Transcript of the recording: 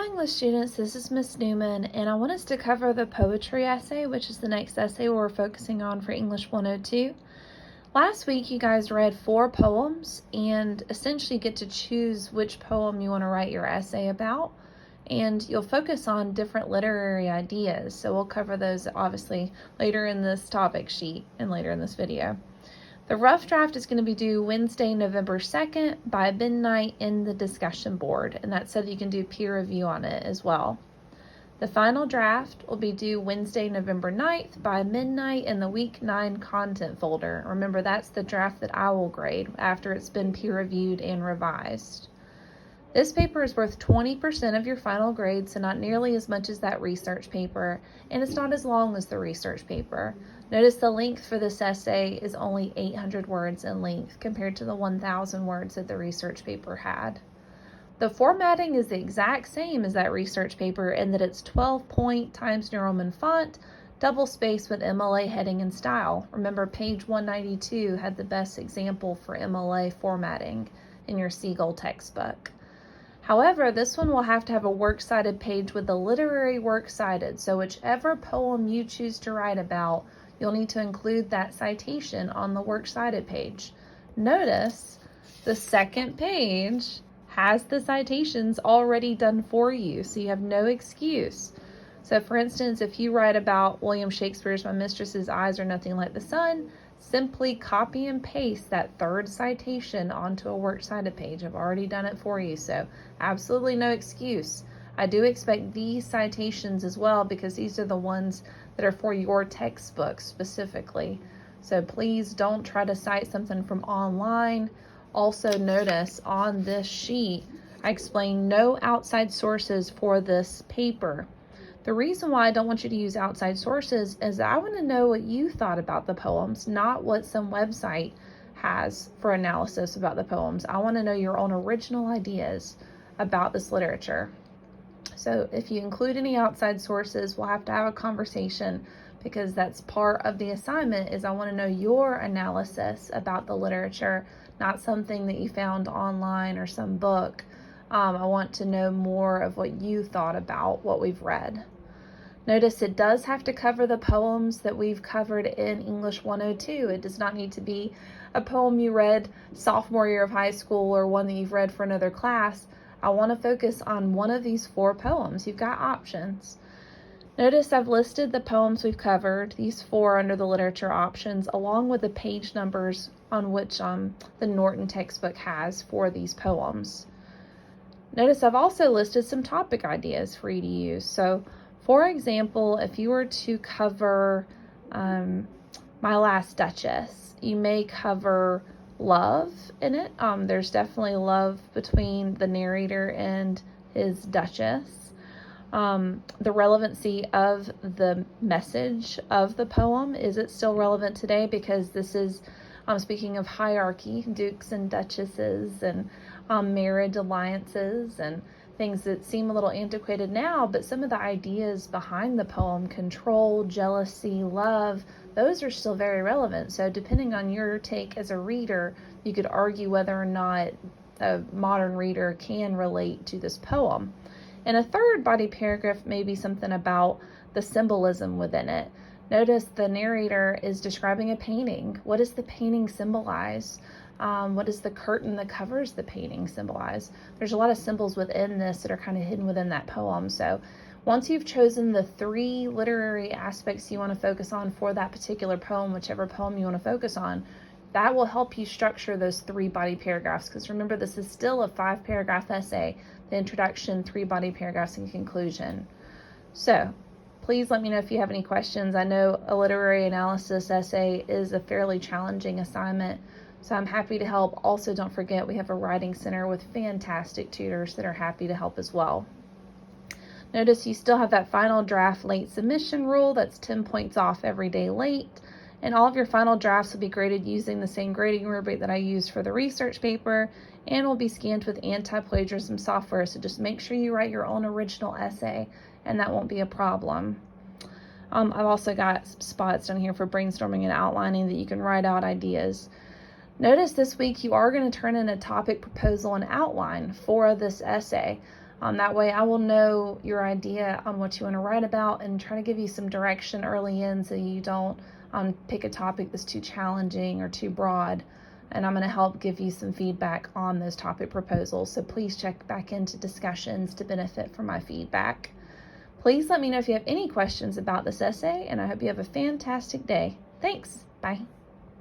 Hi English students, this is Miss Newman, and I want us to cover the poetry essay, which is the next essay we're focusing on for English 102. Last week you guys read 4 poems and essentially get to choose which poem you want to write your essay about, and you'll focus on different literary ideas. So we'll cover those obviously later in this topic sheet and later in this video. The rough draft is going to be due Wednesday, November 2nd by midnight in the discussion board, and that said you can do peer review on it as well. The final draft will be due Wednesday, November 9th by midnight in the week 9 content folder. Remember, that's the draft that I will grade after it's been peer reviewed and revised. This paper is worth 20% of your final grade, so not nearly as much as that research paper, and it's not as long as the research paper. Notice the length for this essay is only 800 words in length compared to the 1,000 words that the research paper had. The formatting is the exact same as that research paper in that it's 12-point Times New Roman font, double space with MLA heading and style. Remember, page 192 had the best example for MLA formatting in your Seagull textbook. However, this one will have to have a works cited page with the literary works cited, so whichever poem you choose to write about, you'll need to include that citation on the works cited page. Notice the second page has the citations already done for you, so you have no excuse. So for instance, if you write about William Shakespeare's My Mistress's Eyes Are Nothing Like the Sun, simply copy and paste that third citation onto a works cited page. I've already done it for you, so absolutely no excuse. I do expect these citations as well because these are the ones that are for your textbook specifically. So please don't try to cite something from online. Also notice on this sheet, I explain no outside sources for this paper. The reason why I don't want you to use outside sources is I want to know what you thought about the poems, not what some website has for analysis about the poems. I want to know your own original ideas about this literature. So if you include any outside sources, we'll have to have a conversation because that's part of the assignment is I want to know your analysis about the literature, not something that you found online or some book. I want to know more of what you thought about what we've read. Notice it does have to cover the poems that we've covered in English 102. It does not need to be a poem you read sophomore year of high school or one that you've read for another class. I want to focus on one of these 4 poems. You've got options. Notice I've listed the poems we've covered, these 4 under the literature options, along with the page numbers on which the Norton textbook has for these poems. Notice I've also listed some topic ideas for you to use. So, for example, if you were to cover My Last Duchess, you may cover love in it. There's definitely love between the narrator and his Duchess. The relevancy of the message of the poem, is it still relevant today? Because this is speaking of hierarchy, dukes and duchesses, and marriage alliances, and things that seem a little antiquated now, but some of the ideas behind the poem, control, jealousy, love, those are still very relevant. So depending on your take as a reader, you could argue whether or not a modern reader can relate to this poem. And a third body paragraph may be something about the symbolism within it. Notice the narrator is describing a painting. What does the painting symbolize? What does the curtain that covers the painting symbolize? There's a lot of symbols within this that are kind of hidden within that poem. So once you've chosen the 3 literary aspects you want to focus on for that particular poem, whichever poem you want to focus on, that will help you structure those 3 body paragraphs. Because remember, this is still a 5-paragraph essay, the introduction, 3 body paragraphs, and conclusion. So please let me know if you have any questions. I know a literary analysis essay is a fairly challenging assignment, so I'm happy to help. Also, don't forget, we have a writing center with fantastic tutors that are happy to help as well. Notice you still have that final draft late submission rule. That's 10 points off every day late. And all of your final drafts will be graded using the same grading rubric that I used for the research paper and will be scanned with anti-plagiarism software. So just make sure you write your own original essay and that won't be a problem. I've also got spots down here for brainstorming and outlining that you can write out ideas. Notice this week you are going to turn in a topic proposal and outline for this essay. That way I will know your idea on what you want to write about and try to give you some direction early in so you don't pick a topic that's too challenging or too broad. And I'm going to help give you some feedback on those topic proposals. So please check back into discussions to benefit from my feedback. Please let me know if you have any questions about this essay, and I hope you have a fantastic day. Thanks. Bye.